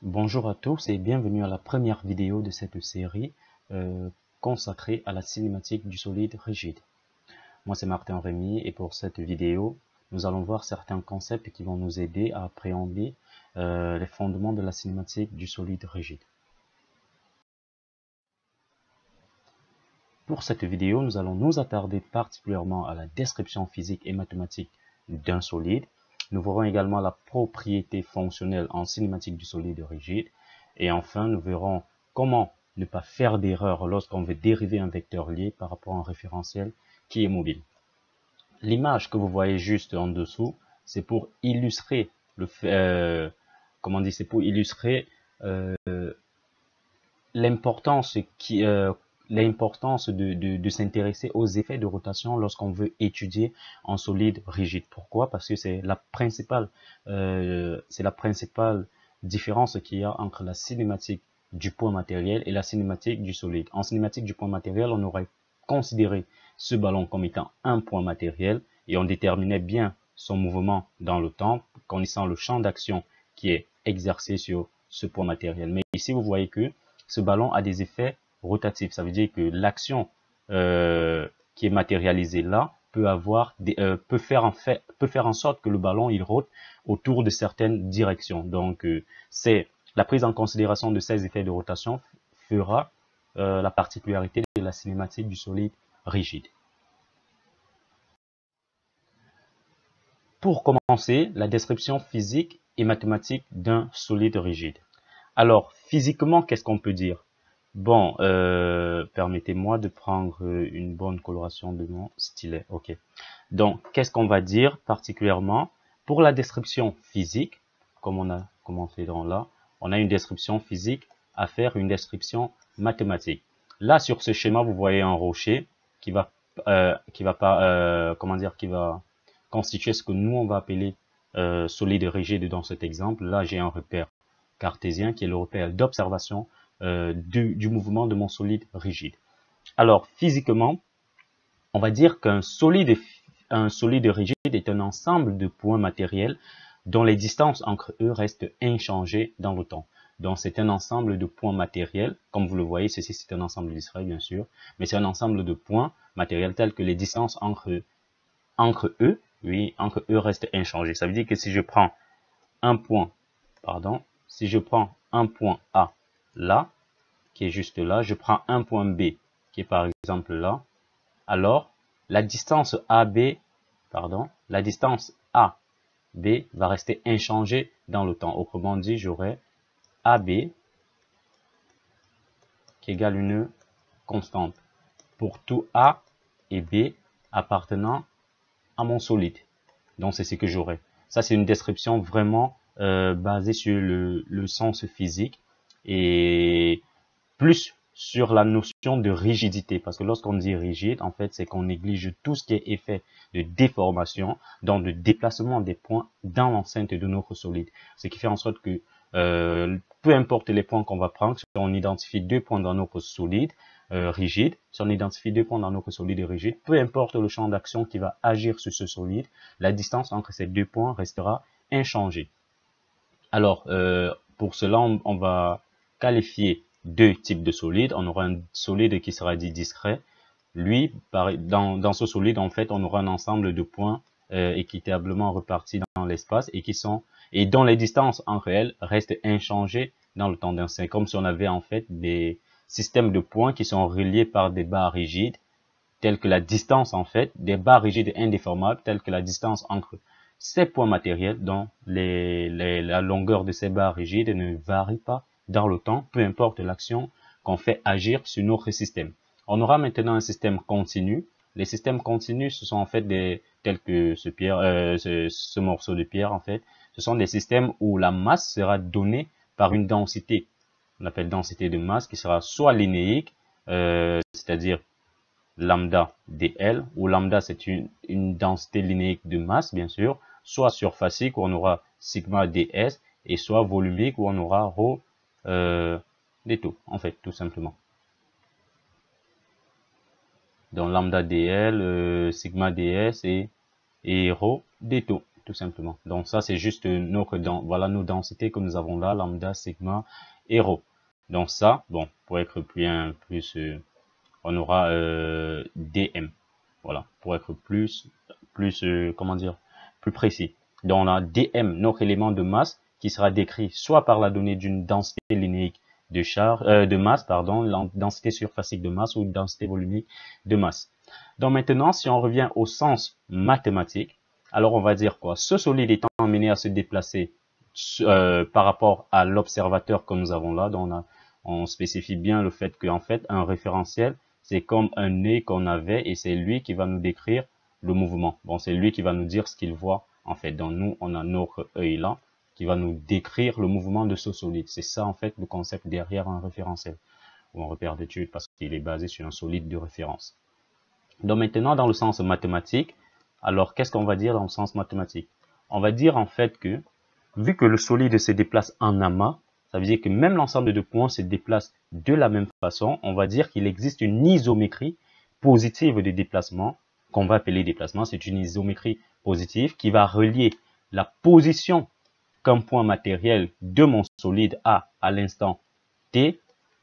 Bonjour à tous et bienvenue à la première vidéo de cette série consacrée à la cinématique du solide rigide. Moi c'est Martin Rémy et pour cette vidéo, nous allons voir certains concepts qui vont nous aider à appréhender les fondements de la cinématique du solide rigide. Pour cette vidéo, nous allons nous attarder particulièrement à la description physique et mathématique d'un solide. Nous verrons également la propriété fonctionnelle en cinématique du solide rigide. Et enfin, nous verrons comment ne pas faire d'erreur lorsqu'on veut dériver un vecteur lié par rapport à un référentiel qui est mobile. L'image que vous voyez juste en dessous, c'est pour illustrer l'importance de s'intéresser aux effets de rotation lorsqu'on veut étudier en solide rigide. Pourquoi? Parce que c'est la principale différence qu'il y a entre la cinématique du point matériel et la cinématique du solide. En cinématique du point matériel, on aurait considéré ce ballon comme étant un point matériel et on déterminait bien son mouvement dans le temps, connaissant le champ d'action qui est exercé sur ce point matériel. Mais ici, vous voyez que ce ballon a des effets rotatifs. Ça veut dire que l'action qui est matérialisée là peut faire en sorte que le ballon il rote autour de certaines directions. Donc c'est la prise en considération de ces effets de rotation fera la particularité de la cinématique du solide rigide. Pour commencer, la description physique et mathématique d'un solide rigide. Alors, physiquement, qu'est-ce qu'on peut dire? Bon, permettez-moi de prendre une bonne coloration de mon stylet. Ok. Donc, qu'est-ce qu'on va dire particulièrement? Pour la description physique, comme on a commencé dans là, on a une description physique à faire, une description mathématique. Là, sur ce schéma, vous voyez un rocher qui va constituer ce que nous on va appeler solide rigide dans cet exemple. Là, j'ai un repère cartésien qui est le repère d'observation du mouvement de mon solide rigide. Alors, physiquement, on va dire qu'un solide rigide est un ensemble de points matériels dont les distances entre eux restent inchangées dans le temps. Donc, c'est un ensemble de points matériels. Comme vous le voyez, ceci, c'est un ensemble d'Israël, bien sûr. Mais c'est un ensemble de points matériels tels que les distances entre eux restent inchangées. Ça veut dire que si je prends un point, A là, qui est juste là, je prends un point B, qui est par exemple là, alors la distance AB va rester inchangée dans le temps. Autrement dit, j'aurai AB qui égale une constante pour tout A et B appartenant à mon solide. Donc, c'est ce que j'aurai. Ça, c'est une description vraiment basée sur le sens physique et plus sur la notion de rigidité. Parce que lorsqu'on dit rigide, en fait, c'est qu'on néglige tout ce qui est effet de déformation, donc de déplacement des points dans l'enceinte de notre solide. Ce qui fait en sorte que peu importe les points qu'on va prendre, si on identifie deux points dans notre solide rigide, si on identifie deux points dans notre solide rigide, peu importe le champ d'action qui va agir sur ce solide, la distance entre ces deux points restera inchangée. Alors, pour cela, on va qualifier deux types de solides. On aura un solide qui sera dit discret. Lui, dans ce solide, en fait, on aura un ensemble de points équitablement repartis dans l'espace et dont les distances entre elles restent inchangées dans le temps d'un. C'est comme si on avait en fait des systèmes de points qui sont reliés par des barres rigides, telles que la distance en fait, des barres rigides indéformables, telles que la distance entre ces points matériels dont la longueur de ces barres rigides ne varie pas dans le temps, peu importe l'action qu'on fait agir sur notre système. On aura maintenant un système continu. Les systèmes continus, ce sont en fait tels que ce morceau de pierre en fait. Ce sont des systèmes où la masse sera donnée par une densité. On appelle densité de masse qui sera soit linéique, c'est-à-dire lambda dl, où lambda c'est une densité linéique de masse bien sûr, soit surfacique où on aura sigma ds, et soit volumique où on aura rho des taux, en fait, tout simplement. Donc lambda dl, sigma ds et rho des taux, tout simplement. Donc ça, c'est juste voilà nos densités que nous avons là, lambda, sigma et rho. Donc ça, bon, pour être plus on aura dm. Voilà, pour être plus comment dire, plus précis. Donc on a dm, notre élément de masse, qui sera décrit soit par la donnée d'une densité linéique de masse, pardon, la densité surfacique de masse ou densité volumique de masse. Donc maintenant, si on revient au sens mathématique, alors on va dire quoi? Ce solide étant amené à se déplacer par rapport à l'observateur que nous avons là, donc on spécifie bien le fait qu'en fait, un référentiel, c'est comme un nez qu'on avait et c'est lui qui va nous décrire le mouvement. Bon, c'est lui qui va nous dire ce qu'il voit en fait. Donc nous, on a notre œil là qui va nous décrire le mouvement de ce solide. C'est ça en fait le concept derrière un référentiel ou un repère d'étude parce qu'il est basé sur un solide de référence. Donc maintenant, dans le sens mathématique, alors qu'est-ce qu'on va dire dans le sens mathématique? On va dire en fait que, vu que le solide se déplace en amas, ça veut dire que même l'ensemble de points se déplace de la même façon, on va dire qu'il existe une isométrie positive de déplacement, qu'on va appeler déplacement, c'est une isométrie positive qui va relier la position qu'un point matériel de mon solide a à l'instant t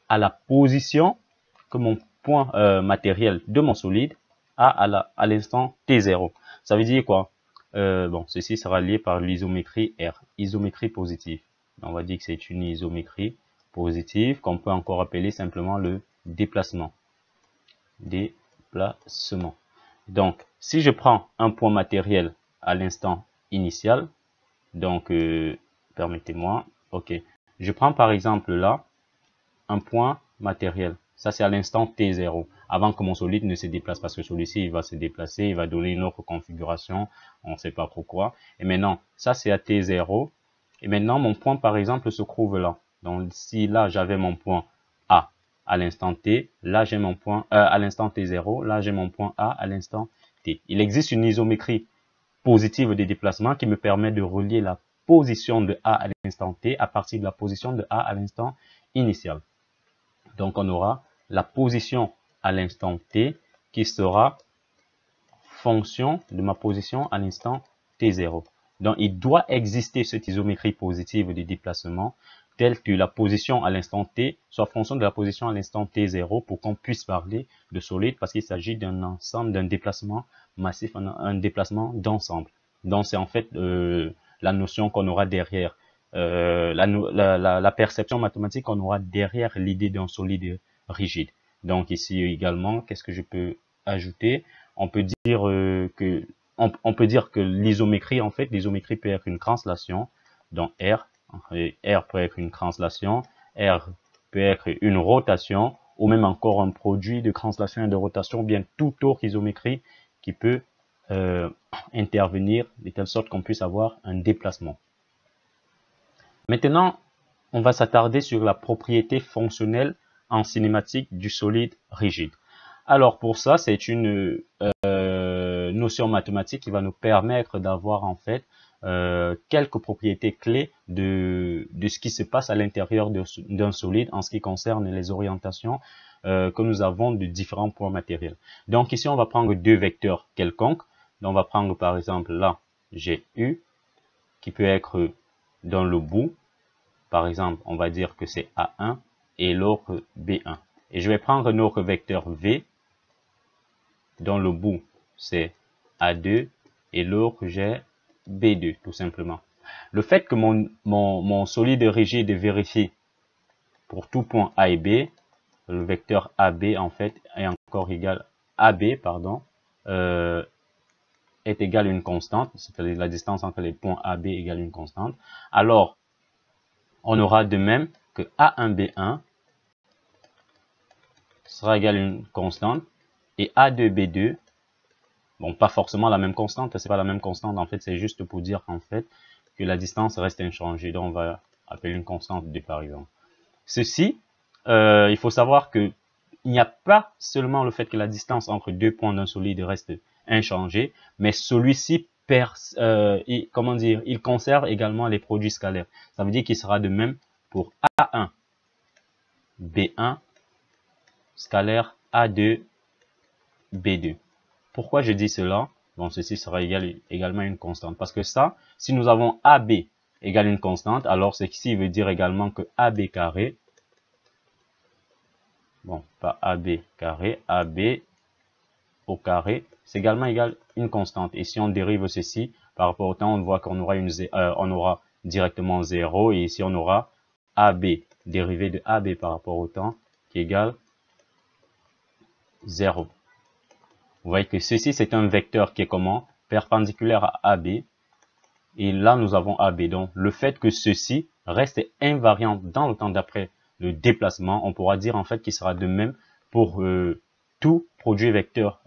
à la position que mon point matériel de mon solide a à l'instant t0. Ça veut dire quoi? Bon, ceci sera lié par l'isométrie R, isométrie positive. On va dire que c'est une isométrie positive qu'on peut encore appeler simplement le déplacement. Déplacement. Donc, si je prends un point matériel à l'instant initial, donc, permettez-moi, ok, je prends par exemple là, un point matériel. Ça, c'est à l'instant T0, avant que mon solide ne se déplace, parce que celui-ci, il va se déplacer, il va donner une autre configuration, on ne sait pas pourquoi. Et maintenant, ça, c'est à T0. Et maintenant, mon point, par exemple, se trouve là. Donc, si là, j'avais mon point A à l'instant T, là, j'ai mon point à l'instant T0, là, j'ai mon point A à l'instant T. Il existe une isométrie positive de déplacement qui me permet de relier la position de A à l'instant T à partir de la position de A à l'instant initial. Donc, on aura la position à l'instant T qui sera fonction de ma position à l'instant T0. Donc, il doit exister cette isométrie positive de déplacement telle que la position à l'instant T soit fonction de la position à l'instant T0 pour qu'on puisse parler de solide parce qu'il s'agit d'un ensemble, d'un déplacement massif, un déplacement d'ensemble. Donc, c'est en fait la notion qu'on aura derrière, la perception mathématique qu'on aura derrière l'idée d'un solide rigide. Donc, ici également, qu'est-ce que je peux ajouter? On peut dire que l'isométrie, en fait, l'isométrie peut être une translation dans R. R peut être une translation, R peut être une rotation, ou même encore un produit de translation et de rotation, ou bien toute autre isométrie qui peut intervenir de telle sorte qu'on puisse avoir un déplacement. Maintenant, on va s'attarder sur la propriété fonctionnelle en cinématique du solide rigide. Alors pour ça, c'est une notion mathématique qui va nous permettre d'avoir en fait quelques propriétés clés de ce qui se passe à l'intérieur d'un solide en ce qui concerne les orientations que nous avons de différents points matériels. Donc ici, on va prendre deux vecteurs quelconques. Donc on va prendre par exemple là, j'ai U qui peut être dans le bout. Par exemple, on va dire que c'est A1 et l'autre B1. Et je vais prendre notre vecteur V dont le bout c'est A2 et l'autre j'ai B2 tout simplement. Le fait que mon solide rigide vérifie pour tout point A et B, le vecteur AB en fait est encore égal AB pardon, est égal à une constante, c'est-à-dire la distance entre les points AB égale une constante. Alors, on aura de même que A1B1 sera égal à une constante et A2B2, bon, pas forcément la même constante, c'est pas la même constante, en fait, c'est juste pour dire en fait que la distance reste inchangée. Donc, on va appeler une constante D par exemple. Ceci, il faut savoir que il n'y a pas seulement le fait que la distance entre deux points d'un solide reste inchangée, mais celui-ci il conserve également les produits scalaires. Ça veut dire qu'il sera de même pour A1, B1, scalaire A2, B2. Pourquoi je dis cela? Donc ceci sera également une constante. Parce que ça, si nous avons AB égale une constante, alors ceci veut dire également que AB carré, bon, pas AB carré, AB au carré, c'est également égal une constante. Et si on dérive ceci par rapport au temps, on voit qu'on aura, on aura directement 0. Et ici, on aura AB, dérivé de AB par rapport au temps, qui égale 0. Vous voyez que ceci, c'est un vecteur qui est comment? Perpendiculaire à AB. Et là, nous avons AB. Donc, le fait que ceci reste invariant dans le temps d'après le déplacement, on pourra dire en fait qu'il sera de même pour tout produit vecteur,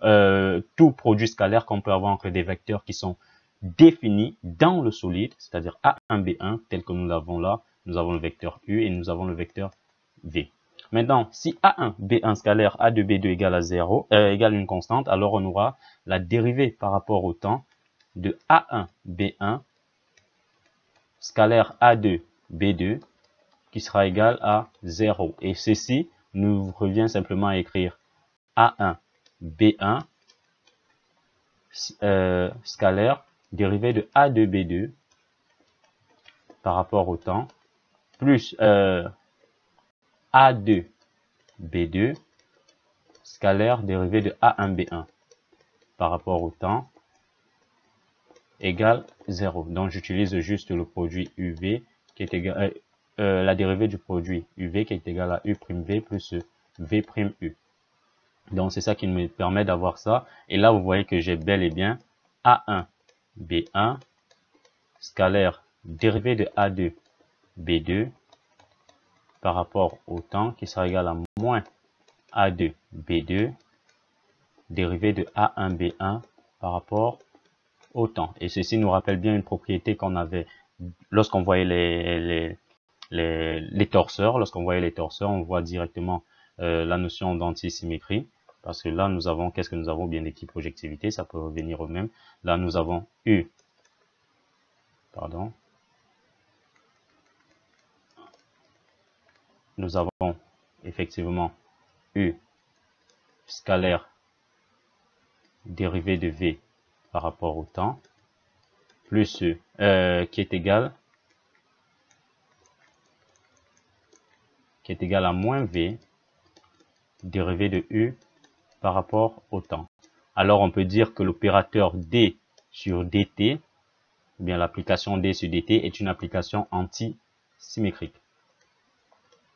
tout produit scalaire qu'on peut avoir entre des vecteurs qui sont définis dans le solide, c'est-à-dire A1, B1, tel que nous l'avons là. Nous avons le vecteur U et nous avons le vecteur V. Maintenant, si A1, B1 scalaire, A2, B2 égale à 0, égale une constante, alors on aura la dérivée par rapport au temps de A1, B1 scalaire A2, B2 qui sera égal à 0. Et ceci nous revient simplement à écrire A1, B1 scalaire dérivé de A2, B2 par rapport au temps plus A2, B2 scalaire dérivé de A1, B1 par rapport au temps égale 0. Donc j'utilise juste le produit UV qui est égal la dérivée du produit UV qui est égal à U'V plus V'U. Donc c'est ça qui me permet d'avoir ça. Et là vous voyez que j'ai bel et bien A1 B1 scalaire dérivé de A2 B2 par rapport au temps qui sera égal à moins A2 B2 dérivé de A1 B1 par rapport au temps. Et ceci nous rappelle bien une propriété qu'on avait lorsqu'on voyait les torseurs. Lorsqu'on voyait les torseurs, on voit directement la notion d'antisymétrie. Parce que là, nous avons, qu'est-ce que nous avons? Bien d'équiprojectivité, ça peut revenir au même. Là, nous avons nous avons effectivement U scalaire dérivé de V par rapport au temps, plus qui est égal à moins V dérivé de U par rapport au temps. Alors on peut dire que l'opérateur D sur dt, ou bien l'application D sur dt est une application antisymétrique.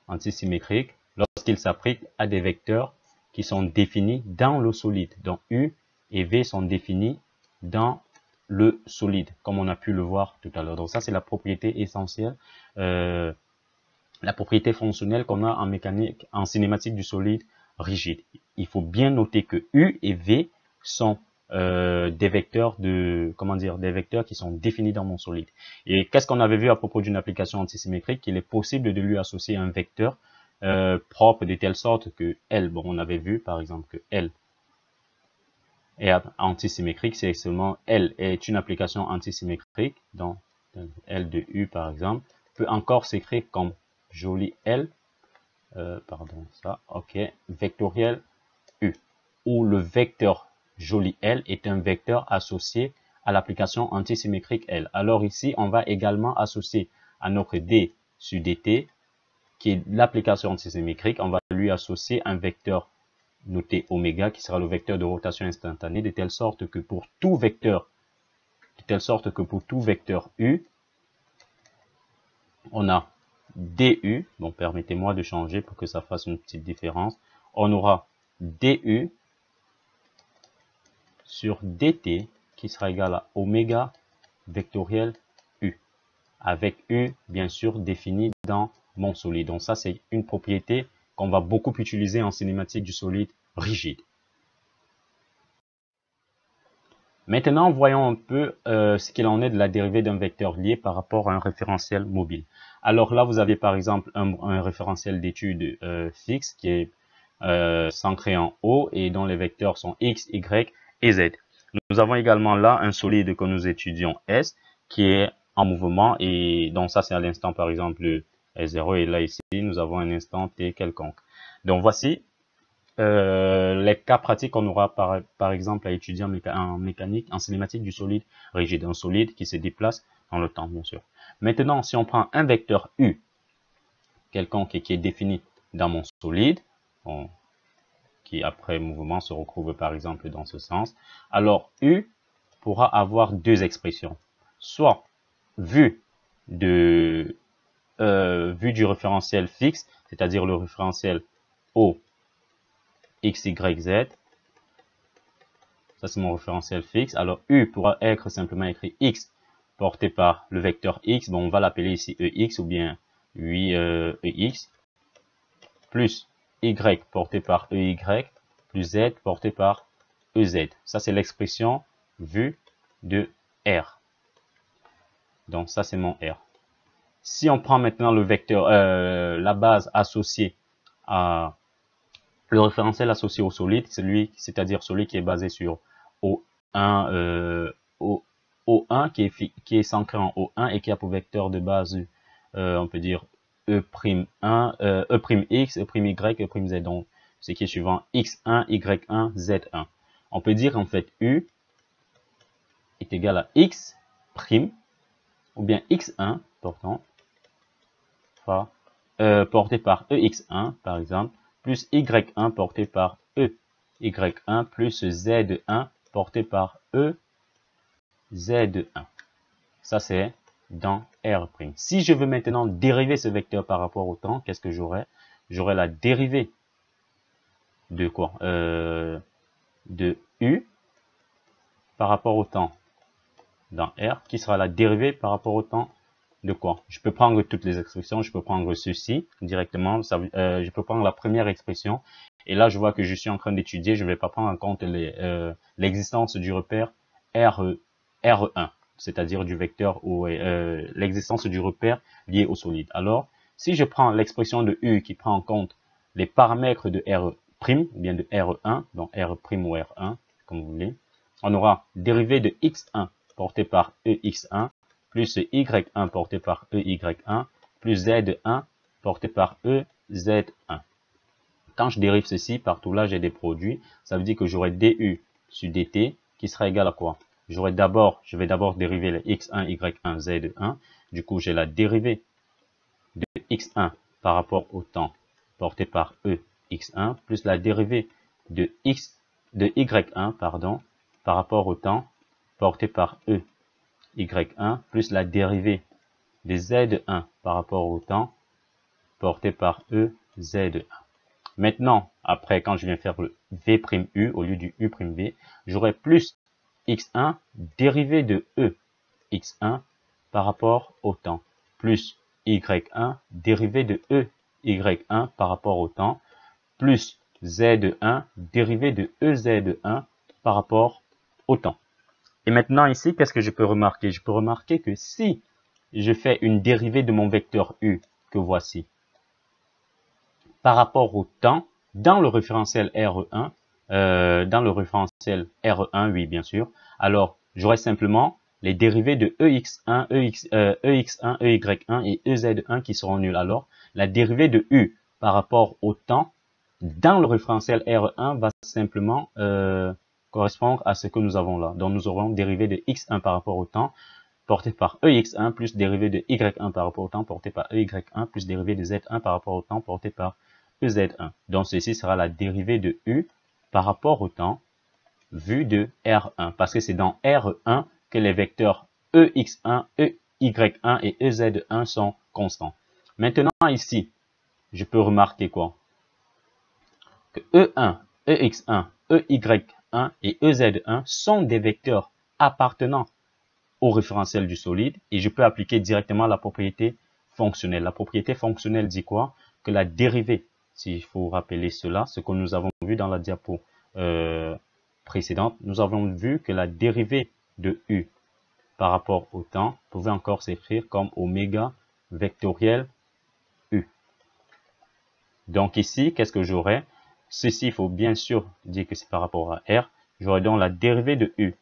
Antisymétrique lorsqu'il s'applique à des vecteurs qui sont définis dans le solide. Donc U et V sont définis dans le solide, comme on a pu le voir tout à l'heure. Donc ça, c'est la propriété essentielle, la propriété fonctionnelle qu'on a en mécanique, en cinématique du solide rigide. Il faut bien noter que U et V sont des vecteurs des vecteurs qui sont définis dans mon solide. Et qu'est-ce qu'on avait vu à propos d'une application antisymétrique? Qu'il est possible de lui associer un vecteur propre de telle sorte que L, bon, on avait vu par exemple que L est antisymétrique, c'est seulement L est une application antisymétrique, donc L de U par exemple, peut encore s'écrire comme joli L, vectoriel U, où le vecteur joli L est un vecteur associé à l'application antisymétrique L. Alors ici, on va également associer à notre D sur dt, qui est l'application antisymétrique, on va lui associer un vecteur noté oméga, qui sera le vecteur de rotation instantanée, de telle sorte que pour tout vecteur U, on a du, bon, permettez-moi de changer pour que ça fasse une petite différence, on aura du sur dt qui sera égal à oméga vectoriel U, avec U bien sûr défini dans mon solide. Donc ça, c'est une propriété qu'on va beaucoup utiliser en cinématique du solide rigide. Maintenant, voyons un peu ce qu'il en est de la dérivée d'un vecteur lié par rapport à un référentiel mobile. Alors là, vous avez par exemple un référentiel d'étude fixe qui est centré en O et dont les vecteurs sont X, Y et Z. Nous avons également là un solide que nous étudions S qui est en mouvement et donc ça c'est à l'instant par exemple S0 et là ici nous avons un instant T quelconque. Donc voici les cas pratiques qu'on aura par exemple à étudier en mécanique, en cinématique du solide rigide, un solide qui se déplace dans le temps, bien sûr. Maintenant, si on prend un vecteur U, quelconque qui est défini dans mon solide, bon, qui après mouvement se retrouve par exemple dans ce sens, alors U pourra avoir deux expressions. Soit vu du référentiel fixe, c'est-à-dire le référentiel O, X, Y, Z. Ça, c'est mon référentiel fixe. Alors, U pourra être simplement écrit X porté par le vecteur X. Bon, on va l'appeler ici EX ou bien EX. Plus Y porté par EY. Plus Z porté par EZ. Ça, c'est l'expression vue de R. Donc, ça, c'est mon R. Si on prend maintenant le vecteur, la base associée à le référentiel associé au solide, c'est-à-dire celui qui est basé sur O1, O1 qui est centré en O1 et qui a pour vecteur de base, on peut dire E'1, E'X, E'Y, E'Z. Donc, ce qui est suivant X1, Y1, Z1. On peut dire en fait U est égal à X', ou bien X1, porté par EX1, par exemple, plus Y1 porté par EY1 plus Z1 porté par EZ1. Ça, c'est dans R'. Si je veux maintenant dériver ce vecteur par rapport au temps, qu'est-ce que j'aurai? J'aurai la dérivée de quoi? De U par rapport au temps dans R, qui sera la dérivée par rapport au temps de quoi? Je peux prendre toutes les expressions, je peux prendre ceci directement, je peux prendre la première expression, et là je vois que je suis en train d'étudier, je ne vais pas prendre en compte l'existence du repère R1, c'est-à-dire du vecteur ou l'existence du repère lié au solide. Alors, si je prends l'expression de U qui prend en compte les paramètres de R', ou bien de R1, donc R' ou R1, comme vous voulez, on aura dérivé de X1 porté par EX1, plus Y1 porté par EY1, plus Z1 porté par EZ1. Quand je dérive ceci, partout là, j'ai des produits. Ça veut dire que j'aurai DU sur DT qui sera égal à quoi? Je vais d'abord dériver les X1, Y1, Z1. Du coup, j'ai la dérivée de X1 par rapport au temps porté par EX1, plus la dérivée de Y1, par rapport au temps porté par Y1 plus la dérivée de Z1 par rapport au temps porté par EZ1. Maintenant, après, quand je viens faire le V'U au lieu du U'V, j'aurai plus X1 dérivé de X1 par rapport au temps, plus Y1 dérivé de Y1 par rapport au temps, plus Z1 dérivé de EZ1 par rapport au temps. Et maintenant ici, qu'est-ce que je peux remarquer? Je peux remarquer que si je fais une dérivée de mon vecteur U, que voici, par rapport au temps, dans le référentiel R1, oui bien sûr, alors j'aurai simplement les dérivés de EX1, EX1, EY1 et EZ1 qui seront nuls. Alors, la dérivée de U par rapport au temps, dans le référentiel R1 va simplement correspondre à ce que nous avons là. Donc, nous aurons dérivé de X1 par rapport au temps, porté par EX1, plus dérivé de Y1 par rapport au temps, porté par EY1, plus dérivé de Z1 par rapport au temps, porté par EZ1. Donc, ceci sera la dérivée de U par rapport au temps, vu de R1. Parce que c'est dans R1 que les vecteurs EX1, EY1 et EZ1 sont constants. Maintenant, ici, je peux remarquer quoi? Que E1, EX1, EY1 et EZ1 sont des vecteurs appartenant au référentiel du solide et je peux appliquer directement la propriété fonctionnelle. La propriété fonctionnelle dit quoi? Que la dérivée, s'il faut rappeler cela, ce que nous avons vu dans la diapo précédente, nous avons vu que la dérivée de U par rapport au temps pouvait encore s'écrire comme oméga vectoriel U. Donc ici, qu'est-ce que j'aurai? Ceci, il faut bien sûr dire que c'est par rapport à R. J'aurai donc la dérivée de U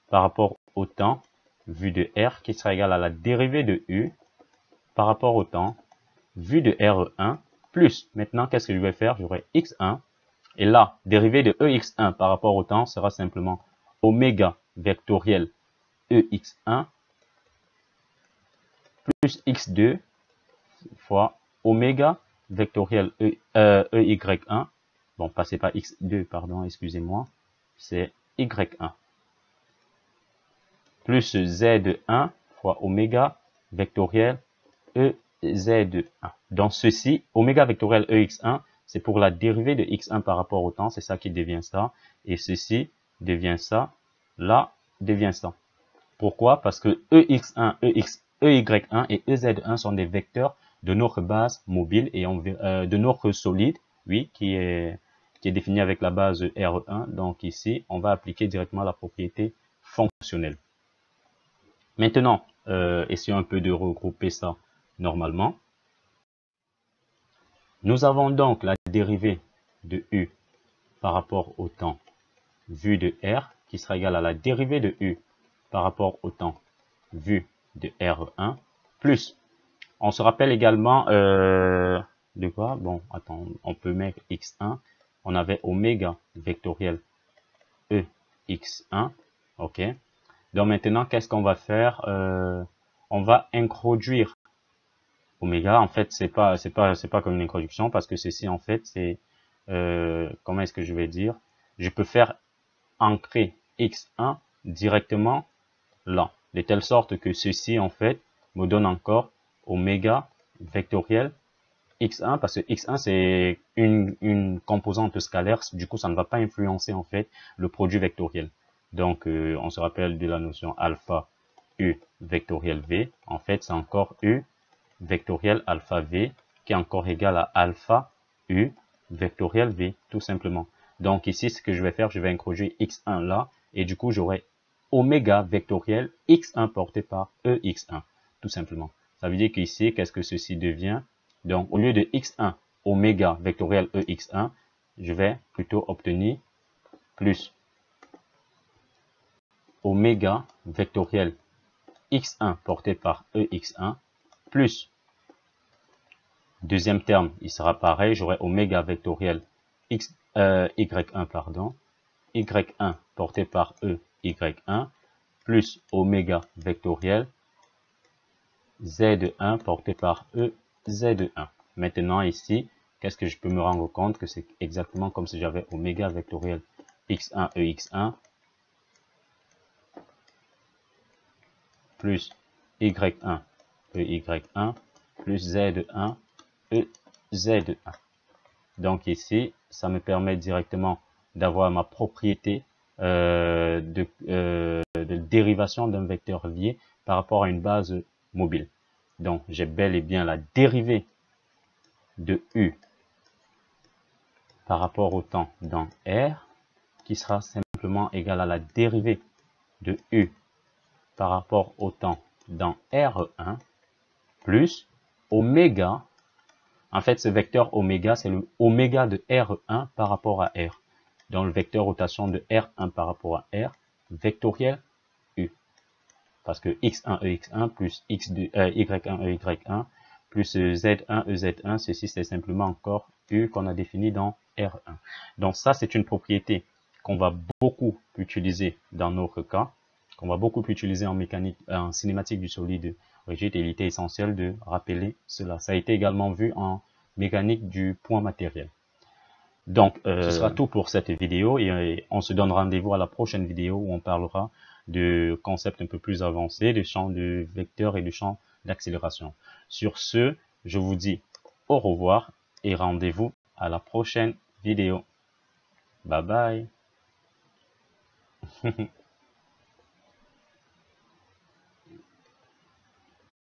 par rapport au temps, vu de R, qui sera égale à la dérivée de U par rapport au temps, vu de R1, plus, maintenant, qu'est-ce que je vais faire? J'aurai X1 Et là, dérivée de EX1 par rapport au temps sera simplement oméga vectoriel EX1 plus X2 fois oméga vectoriel EY1. Bon, passez pas X2, pardon, excusez-moi. C'est Y1. Plus Z1 fois oméga vectoriel EZ1. Dans ceci, oméga vectoriel EX1, c'est pour la dérivée de X1 par rapport au temps, c'est ça qui devient ça. Et ceci devient ça, là devient ça. Pourquoi? Parce que EX1, EY1 et EZ1 sont des vecteurs de notre base mobile et de notre solide, oui, qui est défini avec la base R1. Donc ici, on va appliquer directement la propriété fonctionnelle. Maintenant, essayons un peu de regrouper ça normalement. Nous avons donc la dérivée de U par rapport au temps vu de R qui sera égale à la dérivée de U par rapport au temps vu de R1 plus, on se rappelle également de quoi? Bon, attends, on peut mettre X1, on avait oméga vectoriel EX1, ok. Donc maintenant, qu'est-ce qu'on va faire? On va introduire oméga. En fait, c'est pas comme une introduction parce que ceci, en fait, c'est comment est-ce que je vais dire? Je peux faire ancrer X1 directement là, de telle sorte que ceci, en fait, me donne encore oméga vectoriel X1 parce que X1 c'est une composante scalaire, du coup ça ne va pas influencer en fait le produit vectoriel. Donc on se rappelle de la notion alpha U vectoriel V, en fait c'est encore U vectoriel alpha V qui est encore égal à alpha U vectoriel V tout simplement. Donc ici ce que je vais faire, je vais introduire X1 là et du coup j'aurai oméga vectoriel X1 porté par EX1 tout simplement. Ça veut dire qu'ici qu'est-ce que ceci devient? Donc, au lieu de X1 oméga vectoriel EX1, je vais plutôt obtenir plus oméga vectoriel X1 porté par EX1 plus, deuxième terme, il sera pareil, j'aurai oméga vectoriel Y1, pardon, Y1 porté par EY1 plus oméga vectoriel Z1 porté par EZ1. Maintenant ici, qu'est-ce que je peux me rendre compte que c'est exactement comme si j'avais oméga vectoriel X1 EX1 plus Y1 EY1 plus Z1 EZ1. Donc ici, ça me permet directement d'avoir ma propriété de dérivation d'un vecteur lié par rapport à une base mobile. Donc, j'ai bel et bien la dérivée de U par rapport au temps dans R qui sera simplement égal à la dérivée de U par rapport au temps dans R1 plus oméga. En fait, ce vecteur oméga, c'est le oméga de R1 par rapport à R. Donc, le vecteur rotation de R1 par rapport à R, vectoriel U. Parce que X1 EX1 plus Y1 EY1 plus Z1 EZ1, ceci c'est simplement encore U qu'on a défini dans R1. Donc ça c'est une propriété qu'on va beaucoup utiliser dans notre cas, qu'on va beaucoup utiliser en mécanique, en cinématique du solide rigide, et il était essentiel de rappeler cela. Ça a été également vu en mécanique du point matériel. Donc, ce sera tout pour cette vidéo et on se donne rendez-vous à la prochaine vidéo où on parlera de concepts un peu plus avancés, de champs de vecteurs et de champs d'accélération. Sur ce, je vous dis au revoir et rendez-vous à la prochaine vidéo. Bye bye.